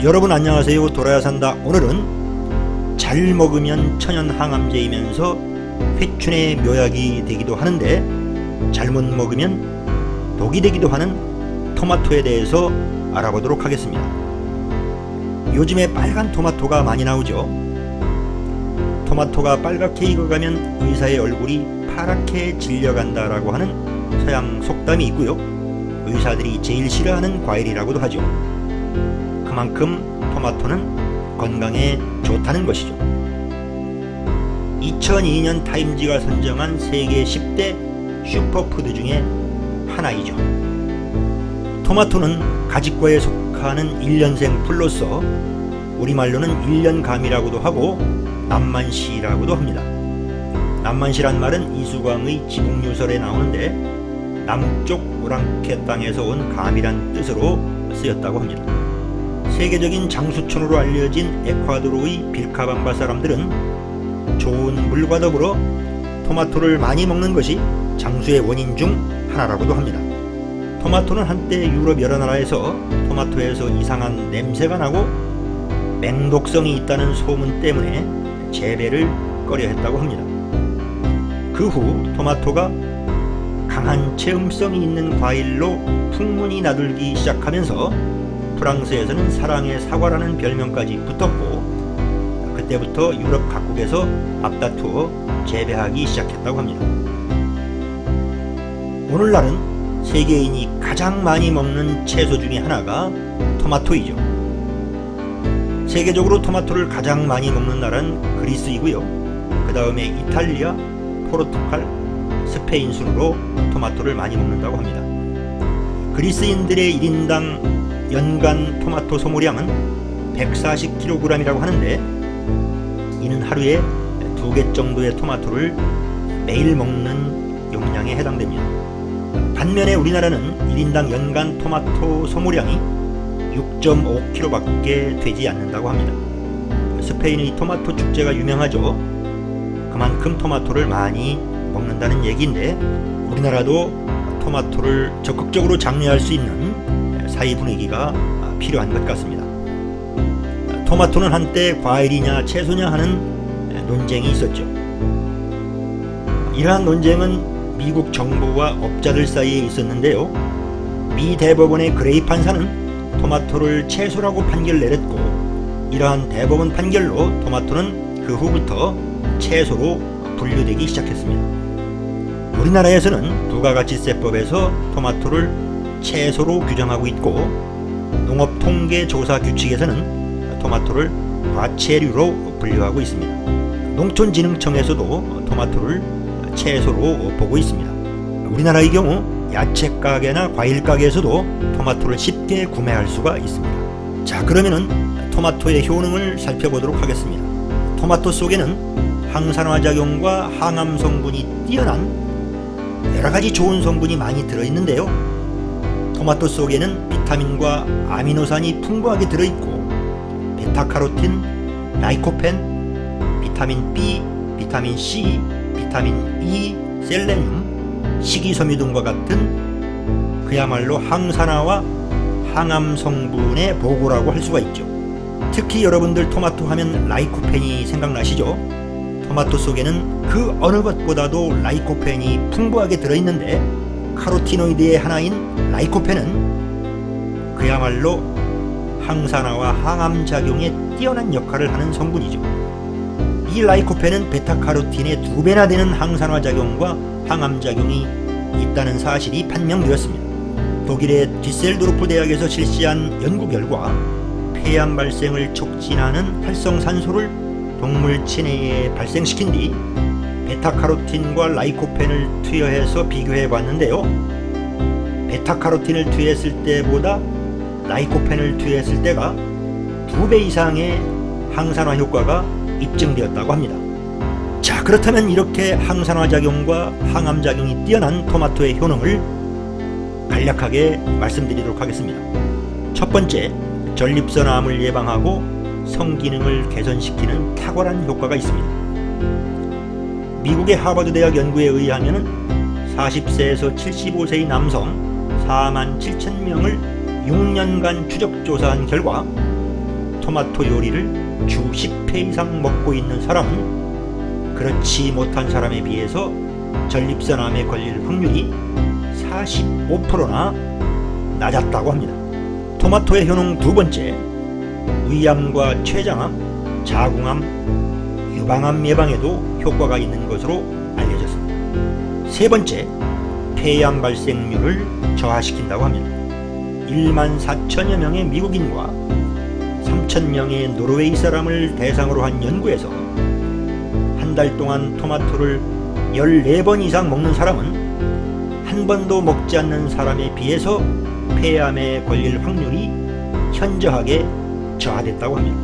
여러분 안녕하세요. 돌아야 산다. 오늘은 잘 먹으면 천연 항암제이면서 회춘의 묘약이 되기도 하는데 잘못 먹으면 독이 되기도 하는 토마토에 대해서 알아보도록 하겠습니다. 요즘에 빨간 토마토가 많이 나오죠. 토마토가 빨갛게 익어가면 의사의 얼굴이 파랗게 질려간다라고 하는 서양 속담이 있고요. 의사들이 제일 싫어하는 과일이라고도 하죠. 그만큼 토마토는 건강에 좋다는 것이죠. 2002년 타임지가 선정한 세계 10대 슈퍼푸드 중에 하나이죠. 토마토는 가지과에 속하는 1년생 풀로서 우리말로는 1년감이라고도 하고 남만시라고도 합니다. 남만시란 말은 이수광의 지붕유설에 나오는데 남쪽 오랑캐 땅에서 온 감이란 뜻으로 쓰였다고 합니다. 세계적인 장수촌으로 알려진 에콰도르의 빌카밤바 사람들은 좋은 물과 더불어 토마토를 많이 먹는 것이 장수의 원인 중 하나라고도 합니다. 토마토는 한때 유럽 여러 나라에서 토마토에서 이상한 냄새가 나고 맹독성이 있다는 소문 때문에 재배를 꺼려 했다고 합니다. 그 후 토마토가 강한 체음성이 있는 과일로 풍문이 나돌기 시작하면서 프랑스에서는 사랑의 사과라는 별명까지 붙었고 그때부터 유럽 각국에서 앞다투어 재배하기 시작했다고 합니다. 오늘날은 세계인이 가장 많이 먹는 채소 중에 하나가 토마토이죠. 세계적으로 토마토를 가장 많이 먹는 나라는 그리스이고요. 그 다음에 이탈리아, 포르투갈, 스페인 순으로 토마토를 많이 먹는다고 합니다. 그리스인들의 1인당 연간 토마토 소모량은 140kg이라고 하는데 이는 하루에 2개 정도의 토마토를 매일 먹는 용량에 해당됩니다. 반면에 우리나라는 1인당 연간 토마토 소모량이 6.5kg 밖에 되지 않는다고 합니다. 스페인의 토마토 축제가 유명하죠. 그만큼 토마토를 많이 먹는다는 얘기인데 우리나라도 토마토를 적극적으로 장려할 수 있는 사회 분위기가 필요한 것 같습니다. 토마토는 한때 과일이냐 채소냐 하는 논쟁이 있었죠. 이러한 논쟁은 미국 정부와 업자들 사이에 있었는데요. 미 대법원의 그레이 판사는 토마토를 채소라고 판결 내렸고 이러한 대법원 판결로 토마토는 그 후부터 채소로 분류되기 시작했습니다. 우리나라에서는 부가가치세법에서 토마토를 채소로 규정하고 있고 농업통계조사 규칙에서는 토마토를 과채류로 분류하고 있습니다. 농촌진흥청에서도 토마토를 채소로 보고 있습니다. 우리나라의 경우 야채 가게나 과일 가게에서도 토마토를 쉽게 구매할 수가 있습니다. 자, 그러면은 토마토의 효능을 살펴보도록 하겠습니다. 토마토 속에는 항산화작용과 항암 성분이 뛰어난 여러가지 좋은 성분이 많이 들어있는데요. 토마토 속에는 비타민과 아미노산이 풍부하게 들어있고 베타카로틴, 라이코펜, 비타민 B, 비타민 C, 비타민 E, 셀레늄, 식이섬유 등과 같은 그야말로 항산화와 항암 성분의 보고라고 할 수가 있죠. 특히 여러분들 토마토 하면 라이코펜이 생각나시죠? 토마토 속에는 그 어느 것보다도 라이코펜이 풍부하게 들어있는데 카로티노이드의 하나인 라이코펜은 그야말로 항산화와 항암작용에 뛰어난 역할을 하는 성분이죠. 이 라이코펜은 베타카로틴의 2배나 되는 항산화작용과 항암작용이 있다는 사실이 판명되었습니다. 독일의 디셀도르프 대학에서 실시한 연구 결과 폐암 발생을 촉진하는 활성산소를 동물 체내에 발생시킨 뒤 베타카로틴과 라이코펜을 투여해서 비교해 봤는데요. 베타카로틴을 투여했을 때보다 라이코펜을 투여했을 때가 2배 이상의 항산화 효과가 입증되었다고 합니다. 자, 그렇다면 이렇게 항산화 작용과 항암 작용이 뛰어난 토마토의 효능을 간략하게 말씀드리도록 하겠습니다. 첫 번째, 전립선암을 예방하고 성기능을 개선시키는 탁월한 효과가 있습니다. 미국의 하버드 대학 연구에 의하면 40세에서 75세의 남성 47,000명을 6년간 추적 조사한 결과 토마토 요리를 주 10회 이상 먹고 있는 사람은 그렇지 못한 사람에 비해서 전립선암에 걸릴 확률이 45%나 낮았다고 합니다. 토마토의 효능 두 번째, 위암과 췌장암, 자궁암, 유방암 예방에도 효과가 있는 것으로 알려졌습니다. 세 번째, 폐암 발생률을 저하시킨다고 합니다. 1만 4천여 명의 미국인과 3천 명의 노르웨이 사람을 대상으로 한 연구에서 한 달 동안 토마토를 14번 이상 먹는 사람은 한 번도 먹지 않는 사람에 비해서 폐암에 걸릴 확률이 현저하게 저하됐다고 합니다.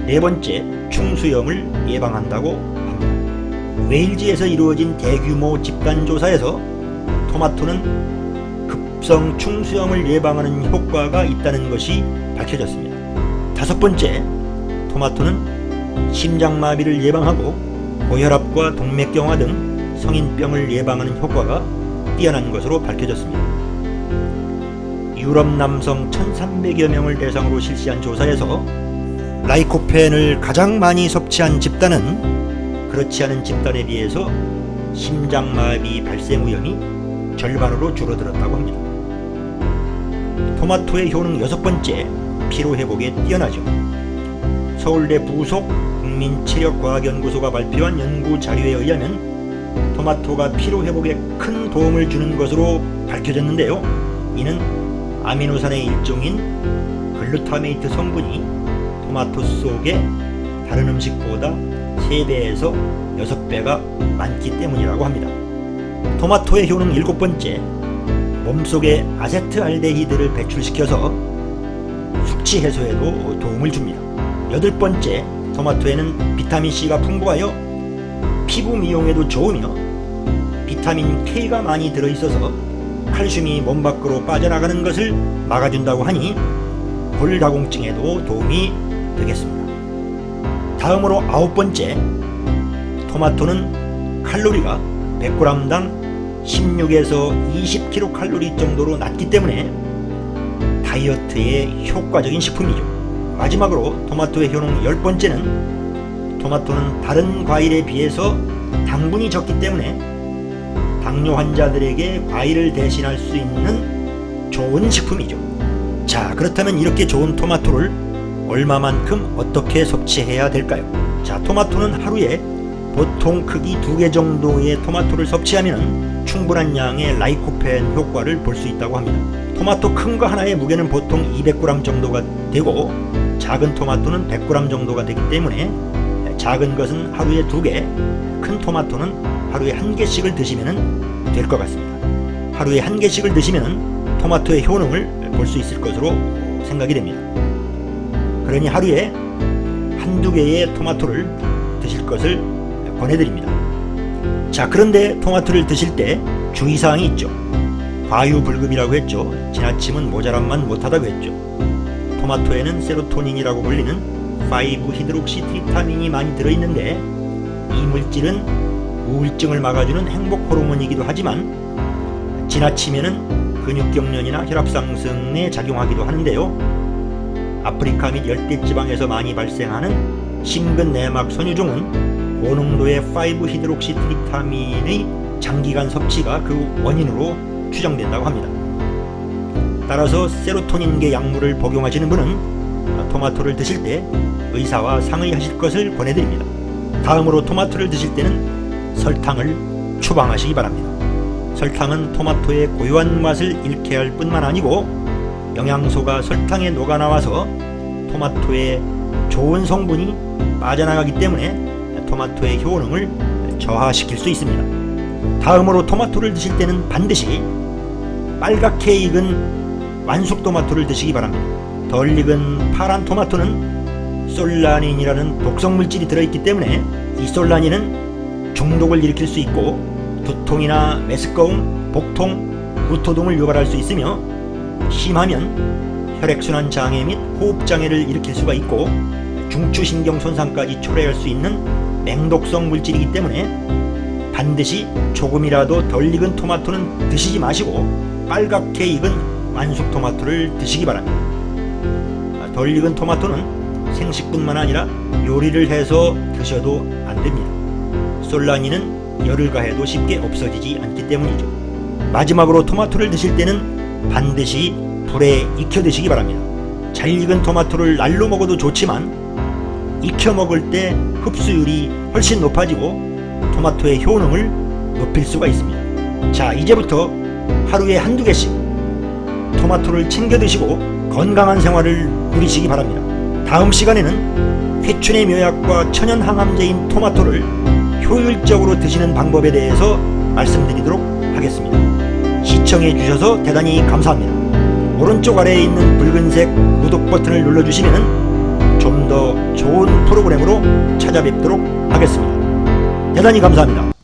네 번째, 충수염을 예방한다고 합니다. 웨일즈에서 이루어진 대규모 집단조사에서 토마토는 급성 충수염을 예방하는 효과가 있다는 것이 밝혀졌습니다. 다섯 번째, 토마토는 심장마비를 예방하고 고혈압과 동맥경화 등 성인병을 예방하는 효과가 뛰어난 것으로 밝혀졌습니다. 유럽 남성 1,300여 명을 대상으로 실시한 조사에서 라이코펜을 가장 많이 섭취한 집단은 그렇지 않은 집단에 비해서 심장마비 발생 위험이 절반으로 줄어들었다고 합니다. 토마토의 효능 여섯 번째, 피로회복에 뛰어나죠. 서울대 부속 국민체력과학연구소가 발표한 연구 자료에 의하면 토마토가 피로회복에 큰 도움을 주는 것으로 밝혀졌는데요. 이는 아미노산의 일종인 글루타메이트 성분이 토마토 속에 다른 음식보다 3배에서 6배가 많기 때문이라고 합니다. 토마토의 효능 일곱 번째, 몸속에 아세트알데히드를 배출시켜서 숙취 해소에도 도움을 줍니다. 여덟 번째, 토마토에는 비타민C가 풍부하여 피부 미용에도 좋으며 비타민 K가 많이 들어있어서 칼슘이 몸 밖으로 빠져나가는 것을 막아준다고 하니 골다공증에도 도움이 되겠습니다. 다음으로 아홉 번째, 토마토는 칼로리가 100g당 16에서 20kcal 정도로 낮기 때문에 다이어트에 효과적인 식품이죠. 마지막으로 토마토의 효능 열 번째는 토마토는 다른 과일에 비해서 당분이 적기 때문에 당뇨 환자들에게 과일을 대신할 수 있는 좋은 식품이죠. 자, 그렇다면 이렇게 좋은 토마토를 얼마만큼 어떻게 섭취해야 될까요? 자, 토마토는 하루에 보통 크기 2개 정도의 토마토를 섭취하면 충분한 양의 라이코펜 효과를 볼 수 있다고 합니다. 토마토 큰 거 하나의 무게는 보통 200g 정도가 되고 작은 토마토는 100g 정도가 되기 때문에 작은 것은 하루에 2개, 큰 토마토는 하루에 1개씩을 드시면 될 것 같습니다. 하루에 1개씩을 드시면 토마토의 효능을 볼 수 있을 것으로 생각이 됩니다. 그러니 하루에 1~2개의 토마토를 드실 것을 권해드립니다. 자, 그런데 토마토를 드실 때 주의사항이 있죠. 과유불급이라고 했죠. 지나치면 모자람만 못하다고 했죠. 토마토에는 세로토닌이라고 불리는 5-히드록시트리타민이 많이 들어있는데 이 물질은 우울증을 막아주는 행복 호르몬이기도 하지만 지나치면은 근육경련이나 혈압 상승에 작용하기도 하는데요. 아프리카 및 열대지방에서 많이 발생하는 심근내막 손유종은 고농도의 5-히드록시트리타민의 장기간 섭취가 그 원인으로 추정된다고 합니다. 따라서 세로토닌계 약물을 복용하시는 분은 토마토를 드실 때 의사와 상의하실 것을 권해드립니다. 다음으로 토마토를 드실 때는 설탕을 추방하시기 바랍니다. 설탕은 토마토의 고유한 맛을 잃게 할 뿐만 아니고 영양소가 설탕에 녹아나와서 토마토의 좋은 성분이 빠져나가기 때문에 토마토의 효능을 저하시킬 수 있습니다. 다음으로 토마토를 드실 때는 반드시 빨갛게 익은 완숙 토마토를 드시기 바랍니다. 덜 익은 파란 토마토는 솔라닌이라는 독성 물질이 들어있기 때문에 이 솔라닌은 중독을 일으킬 수 있고 두통이나 메스꺼움, 복통, 구토 등을 유발할 수 있으며 심하면 혈액순환 장애 및 호흡 장애를 일으킬 수가 있고 중추신경 손상까지 초래할 수 있는 맹독성 물질이기 때문에 반드시 조금이라도 덜 익은 토마토는 드시지 마시고 빨갛게 익은 완숙 토마토를 드시기 바랍니다. 덜 익은 토마토는 생식뿐만 아니라 요리를 해서 드셔도 안 됩니다. 솔라닌은 열을 가해도 쉽게 없어지지 않기 때문이죠. 마지막으로 토마토를 드실 때는 반드시 불에 익혀 드시기 바랍니다. 잘 익은 토마토를 날로 먹어도 좋지만 익혀 먹을 때 흡수율이 훨씬 높아지고 토마토의 효능을 높일 수가 있습니다. 자, 이제부터 하루에 한두 개씩 토마토를 챙겨 드시고 건강한 생활을 누리시기 바랍니다. 다음 시간에는 회춘의 묘약과 천연 항암제인 토마토를 효율적으로 드시는 방법에 대해서 말씀드리도록 하겠습니다. 시청해 주셔서 대단히 감사합니다. 오른쪽 아래에 있는 붉은색 구독 버튼을 눌러주시면 좀 더 좋은 프로그램으로 찾아뵙도록 하겠습니다. 대단히 감사합니다.